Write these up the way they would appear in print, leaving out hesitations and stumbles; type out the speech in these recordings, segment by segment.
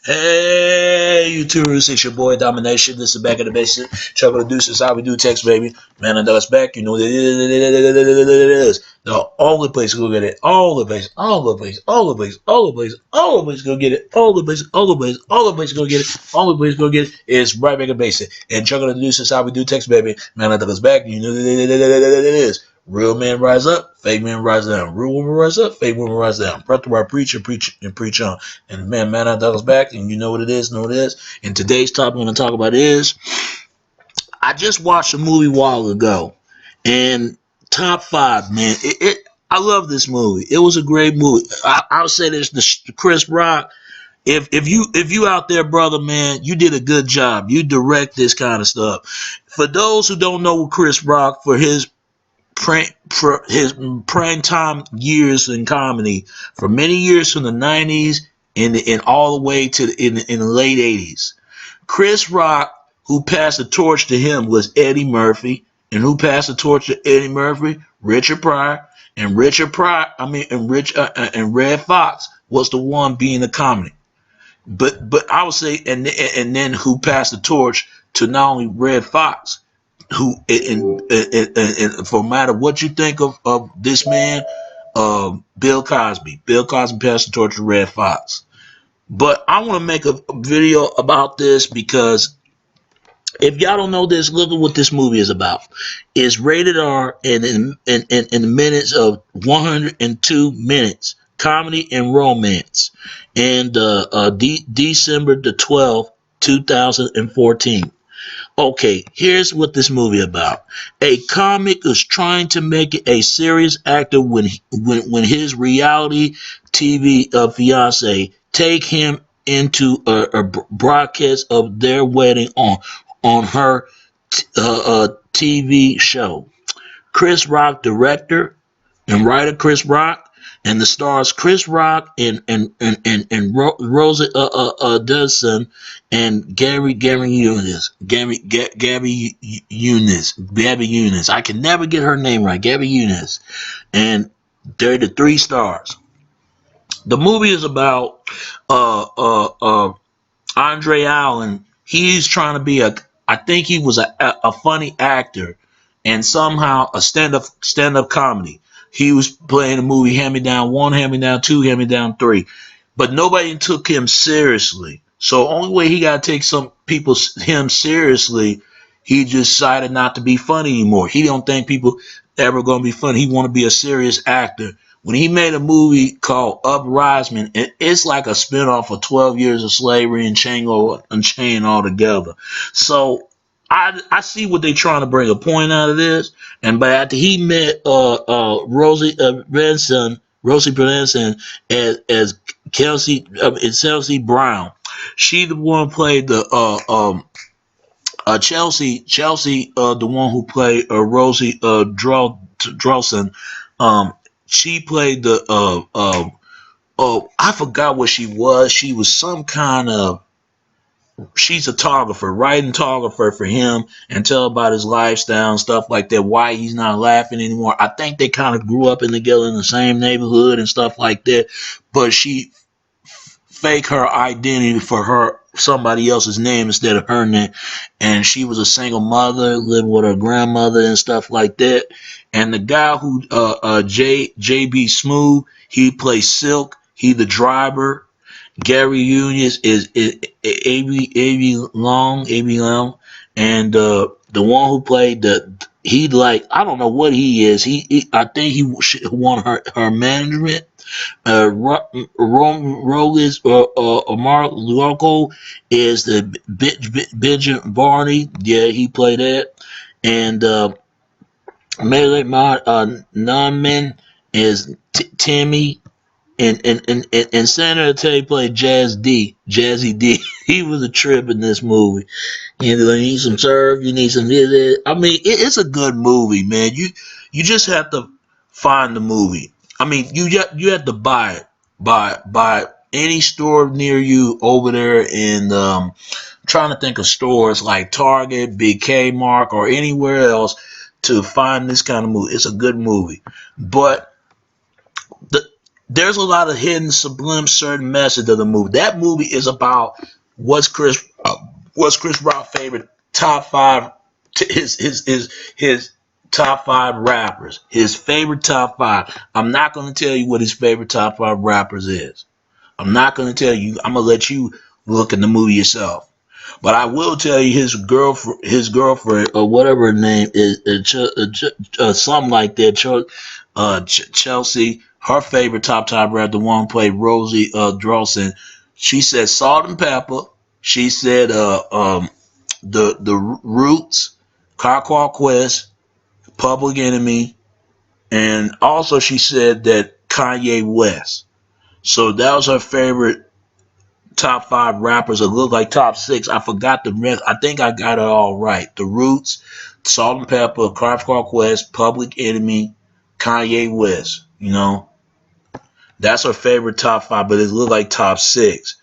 Hey, YouTubers, it's your boy Domination. This is Back in the Basement. Chuckle the Deuces, how we do text, baby. Man, I know it's back. You know what it is. The only place to go get it. All the place, all the place, all the place, all the place, all the place to go get it. All the place, all the place, all the place to go get it. All the place to go get it is right back in the basement. And Chuckle the Deuces, how we do text, baby. Man, I know it's back. You know what it is. Real men rise up, fake men rise down. Real women rise up, fake women rise down. Brother, I preach and preach and preach on. And man, I dog's back, and you know what it is, know what it is. And today's topic I'm going to talk about is I just watched a movie a while ago, and top five, man. I love this movie. It was a great movie. I'll say this: the Chris Rock. If you out there, brother, man, you did a good job. You direct this kind of stuff. For those who don't know Chris Rock, for his prime time years in comedy, for many years from the 90s and all the way to in the late 80s. Chris Rock, who passed the torch to him was Eddie Murphy, and who passed the torch to Eddie Murphy? Richard Pryor, and and Red Fox was the one being the comedy. But I would say, and then who passed the torch to not only Red Fox, who and for no matter what you think of this man, Bill Cosby. Bill Cosby passed the torch to Red Fox. But I want to make a video about this because if y'all don't know this, look at what this movie is about. It's rated R, and in the minutes of 102 minutes, comedy and romance, and December the 12th, 2014. Okay, here's what this movie about. A comic is trying to make it a serious actor when his reality TV fiance take him into a broadcast of their wedding on her TV show. Chris Rock, director and writer Chris Rock, and the stars Chris Rock and Rosa Dawson and Gabby Eunice. I can never get her name right. Gabby Eunice, and they're the three stars. The movie is about Andre Allen. He's trying to be I think he was a funny actor, and somehow a stand up comedy. He was playing a movie Hand Me Down 1, Hand Me Down 2, Hand Me Down 3, but nobody took him seriously. So only way he got to take him seriously, he decided not to be funny anymore. He don't think people ever gonna be funny. He want to be a serious actor. When he made a movie called Uprising, it's like a spinoff of 12 Years of Slavery and Django Unchained all together. So I see what they're trying to bring a point out of this. And but after he met Rosie Benson as Kelsey Brown, she the one played the Chelsea the one who played Rosie Dawson. She played the I forgot what she was. She was some kind of, she's a photographer, writing photographer for him, and tell about his lifestyle and stuff like that, why he's not laughing anymore. I think they kind of grew up together in the same neighborhood and stuff like that, but she fake her identity for her somebody else's name instead of her name, and she was a single mother living with her grandmother and stuff like that. And the guy who JB Smooth, he plays Silk. He the driver. Gary Eunice is AB Long, and the one who played he, like, I don't know what he is. I think he won her management. Rogas Mark Loco is the Benjamin Barney. Yeah, he played that. And Melee Nunman is Timmy. And Senator Tay played Jazzy D. He was a trip in this movie. You need some serve, you need some this. I mean, it's a good movie, man. You just have to find the movie. I mean, you have to buy it by any store near you over there in trying to think of stores like Target, Big Kmart, or anywhere else to find this kind of movie. It's a good movie, but there's a lot of hidden subliminal certain message of the movie. That movie is about what's Chris what's Chris Rock's favorite top five his top five rappers. His favorite top five. I'm not gonna tell you what his favorite top five rappers is. I'm not gonna tell you. I'm gonna let you look in the movie yourself. But I will tell you his girlfriend, or whatever her name is, something like that, Chelsea. Her favorite top rapper, the one who played Rosie Dawson. She said Salt and Pepper. She said the Roots, Car Quest, Public Enemy, and also she said that Kanye West. So that was her favorite top five rappers. It looked like top six. I forgot the rest. I think I got it all right. The Roots, Salt and Pepper, Card Quest, Public Enemy, Kanye West. That's her favorite top five, but it looked like top six.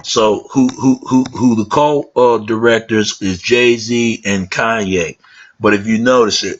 So who the co directors is Jay-Z and Kanye. But if you notice it,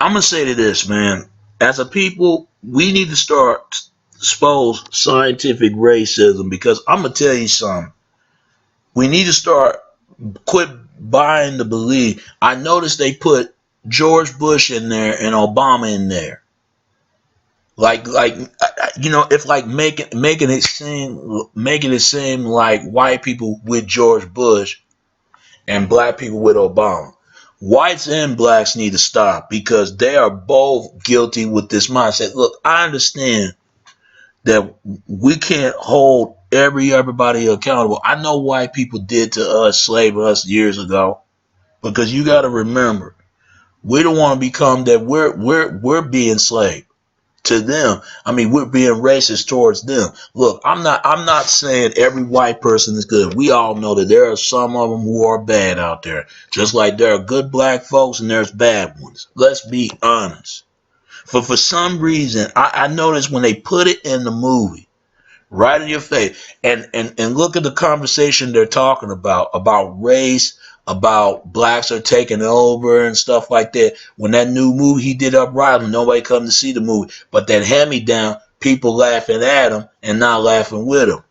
I'm gonna say to this, man. As a people, we need to start expose scientific racism, because I'm gonna tell you something. We need to start quit buying the belief. I noticed they put George Bush in there and Obama in there. It's like making it seem like white people with George Bush and black people with Obama. Whites and blacks need to stop, because they are both guilty with this mindset. Look, I understand that we can't hold everybody accountable. I know white people did to us, slave us years ago, because you got to remember, we don't want to become that we're being slave to them. I mean, we're being racist towards them. Look, I'm not saying every white person is good. We all know that there are some of them who are bad out there. Just like there are good black folks and there's bad ones. Let's be honest. For some reason, I noticed when they put it in the movie, right in your face, and look at the conversation they're talking about race, about blacks are taking over and stuff like that. When that new movie he did, Uprising, nobody come to see the movie, but that hand me down, people laughing at him and not laughing with him.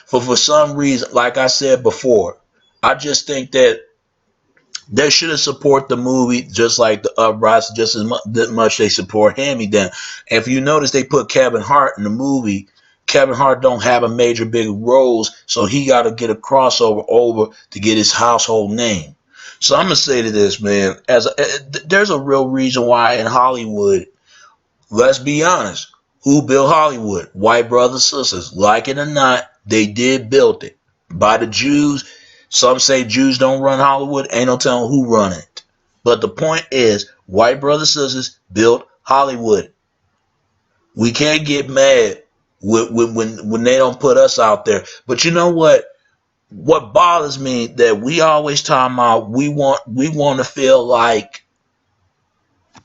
For some reason, like I said before, I just think that they should have support the movie just like the Uprising, just as much they support Hand Me Down. If you notice, they put Kevin Hart in the movie. Kevin Hart don't have a major big roles, so he got to get a crossover over to get his household name. So I'm gonna say to this, man, there's a real reason why in Hollywood, let's be honest, who built Hollywood? White brothers, sisters. Like it or not, they did build it. By the Jews. Some say Jews don't run Hollywood. Ain't no telling who run it. But the point is, white brothers, sisters built Hollywood. We can't get mad when they don't put us out there. But you know what? What bothers me that we always talk about, we want to feel like,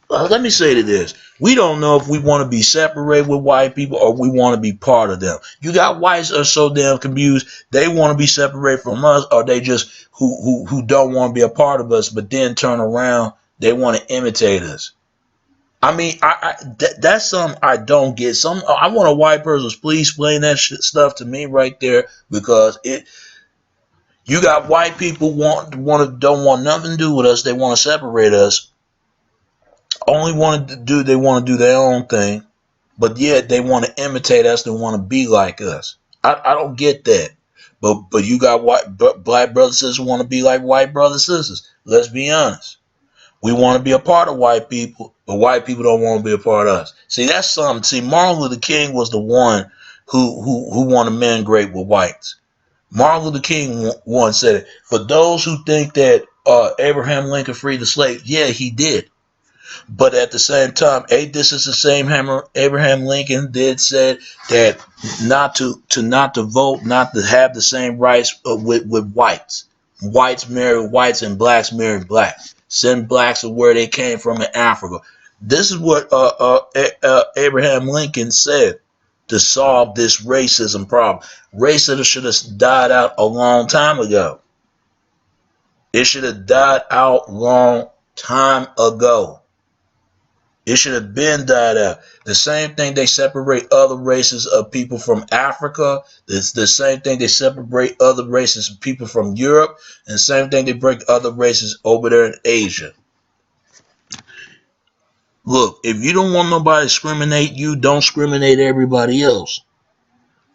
let me say to this. We don't know if we want to be separated with white people or we want to be part of them. You got whites that are so damn confused. They want to be separated from us, or they just who don't want to be a part of us, but then turn around, they want to imitate us. I mean, that's something I don't get. I want a white person to please explain that stuff to me right there, because you got white people don't want nothing to do with us. They want to separate us. They want to do their own thing, but yet they want to imitate us. They want to be like us. I don't get that. But you got black brothers and sisters who want to be like white brothers and sisters. Let's be honest. We want to be a part of white people, but white people don't want to be a part of us. See, that's something. See, Martin Luther King was the one who wanted to migrate with whites. Martin Luther King once said it. For those who think that Abraham Lincoln freed the slaves, yeah, he did. But at the same time, this is the same Abraham Lincoln did said that not to vote, not to have the same rights with whites. Whites marry whites and blacks marry blacks. Send blacks to where they came from in Africa. This is what Abraham Lincoln said to solve this racism problem. Racism should have died out a long time ago. It should have died out long time ago. It should have been died out. The same thing they separate other races of people from Africa. It's the same thing they separate other races of people from Europe. And the same thing they break other races over there in Asia. Look, if you don't want nobody to discriminate you, don't discriminate everybody else.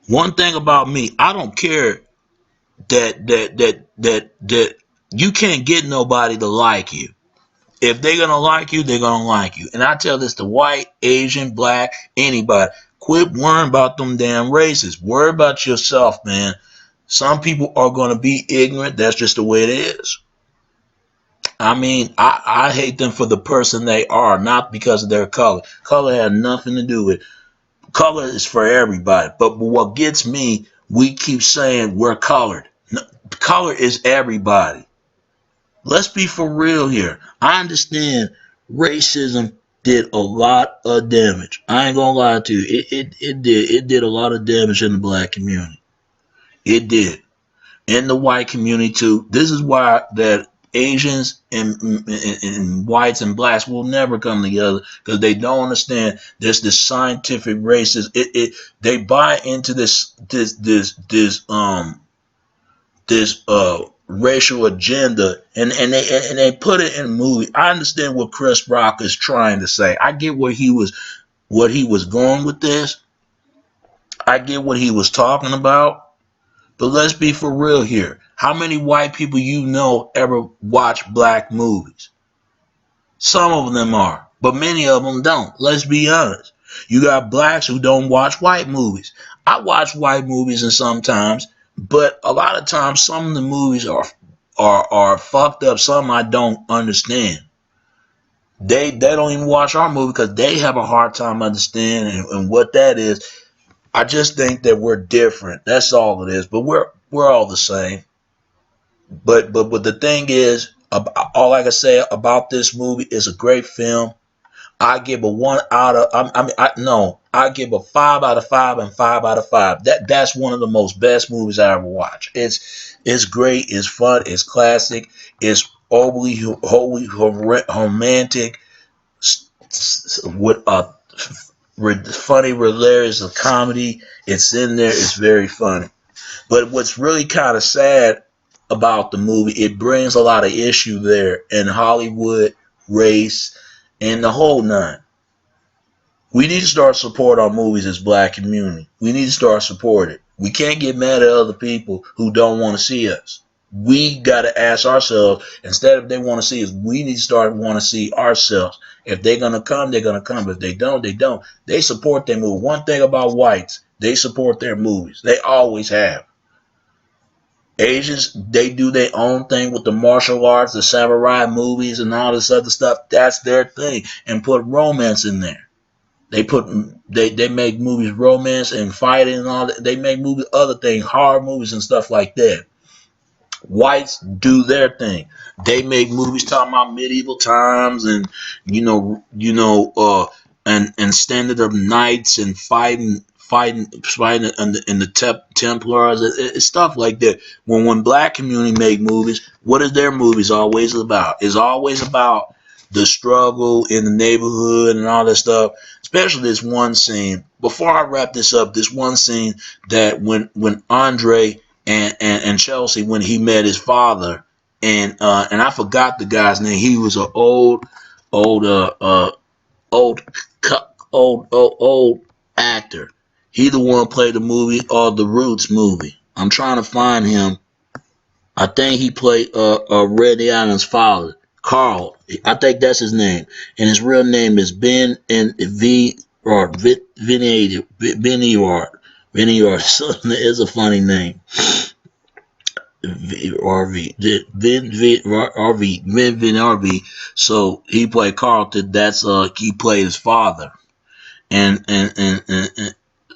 One thing about me, I don't care that you can't get nobody to like you. If they're gonna like you, they're gonna like you. And I tell this to white, Asian, black, anybody. Quit worrying about them damn races. Worry about yourself, man. Some people are gonna be ignorant. That's just the way it is. I mean, I hate them for the person they are, not because of their color. Color had nothing to do with it. Color is for everybody. But what gets me, we keep saying we're colored. No, color is everybody. Let's be for real here. I understand racism did a lot of damage. I ain't gonna lie to you. It did a lot of damage in the black community. It did. In the white community too. This is why that Asians and whites and blacks will never come together because they don't understand this scientific racism. They buy into this racial agenda and they put it in a movie. I understand what Chris Rock is trying to say. I get what he was going with this. I get what he was talking about. But let's be for real here. How many white people you know ever watch black movies? Some of them are, but many of them don't. Let's be honest. You got blacks who don't watch white movies. I watch white movies and sometimes, but a lot of times some of the movies are fucked up. Some I don't understand. They don't even watch our movie because they have a hard time understanding and what that is. I just think that we're different. That's all it is. But we're all the same. But the thing is, all I can say about this movie is a great film. I give a 1 out of no, I give a 5 out of 5 and 5 out of 5. That's one of the most best movies I ever watched. It's great, it's fun, it's classic, it's overly wholly romantic with a funny, hilarious comedy. It's in there, it's very funny. But what's really kind of sad about the movie, it brings a lot of issue there in Hollywood, race, and the whole nine. We need to start support our movies as black community. We need to start supporting. We can't get mad at other people who don't want to see us. We got to ask ourselves, instead of they want to see us, we need to start want to see ourselves. If they're going to come, they're going to come. If they don't, they don't. They support their movie. One thing about whites, they support their movies. They always have. Asians, they do their own thing with the martial arts, the samurai movies, and all this other stuff. That's their thing. And put romance in there. They make movies romance and fighting and all that. They make movies other things, horror movies and stuff like that. Whites do their thing. They make movies talking about medieval times and and standard of knights and fighting in the Templars and stuff like that. When black community make movies, what is their movies always about? It's always about the struggle in the neighborhood and all that stuff. Especially this one scene. Before I wrap this up, this one scene that when Andre and Chelsea, when he met his father, and I forgot the guy's name. He was an old old old actor. He the one played the movie or the Roots movie. I'm trying to find him. I think he played Randy Allen's father, Carl. I think that's his name, and his real name is Ben and V or Vinny or something. Is a funny name. RV Vin RV. So he played Carlton. That's he played his father, and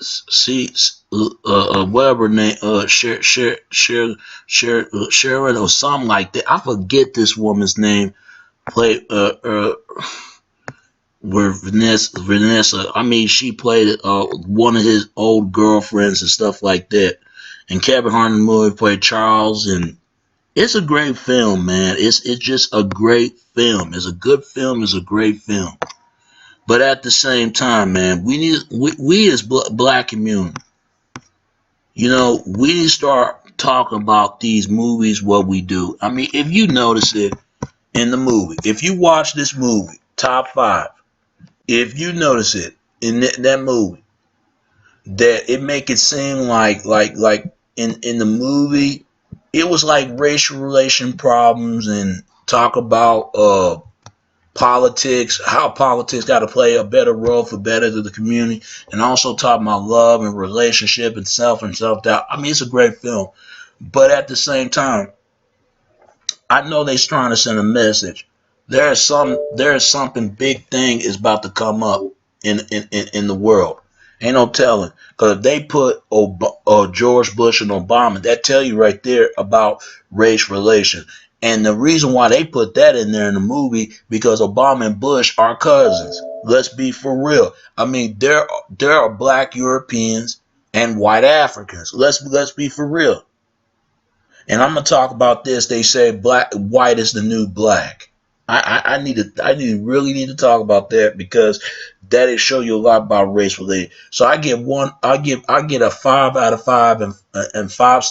see whatever name Sharon or something like that. I forget this woman's name. Played where Vanessa. I mean, she played one of his old girlfriends and stuff like that. And Kevin Hart in the movie played Charles, and it's a great film, man. It's just a great film. It's a good film. It's a great film. But at the same time, man, we as black community, you know, we need to start talking about these movies. What we do. I mean, if you notice it in the movie, if you watch this movie, Top Five, if you notice it in that movie, that it make it seem like in the movie, it was like racial relation problems and talk about politics, how politics got to play a better role for better to the community, and also talk about love and relationship and self doubt. I mean, it's a great film, but at the same time, I know they're trying to send a message. There's something big thing is about to come up in the world. Ain't no telling. Because if they put George Bush and Obama, that tell you right there about race relations. And the reason why they put that in there in the movie because Obama and Bush are cousins. Let's be for real. I mean, there are black Europeans and white Africans. Let's be for real. And I'm gonna talk about this. They say white is the new black. Really need to talk about that because that will show you a lot about race related. So I get a 5 out of 5 and five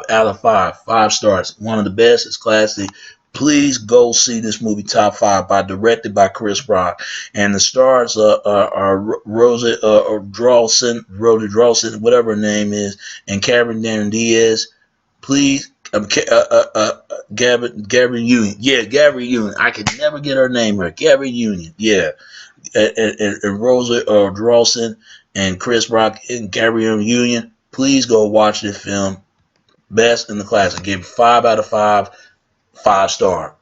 out of 5 stars. One of the best. It's classic. Please go see this movie Top Five directed by Chris Rock, and the stars are Rosa Rhoda Dawson, whatever her name is, and Cameron Diaz. Please, Gabby Union. Yeah, Gabby Union. I can never get her name right. Gabby Union. Yeah, and Rosa Dawson and Chris Rock and Gabby Union. Please go watch this film. Best in the class. I give it 5 out of 5, 5 star.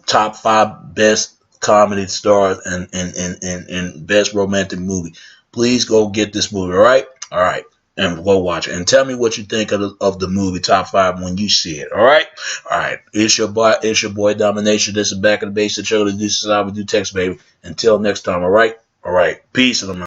Top 5 best comedy stars and best romantic movie. Please go get this movie. All right. All right. And go watch it and tell me what you think of the movie Top Five when you see it. All right, all right. It's your boy Domination. This is Back of the Basic Show. This is how we do text, baby. Until next time. All right, all right. Peace and I'm out.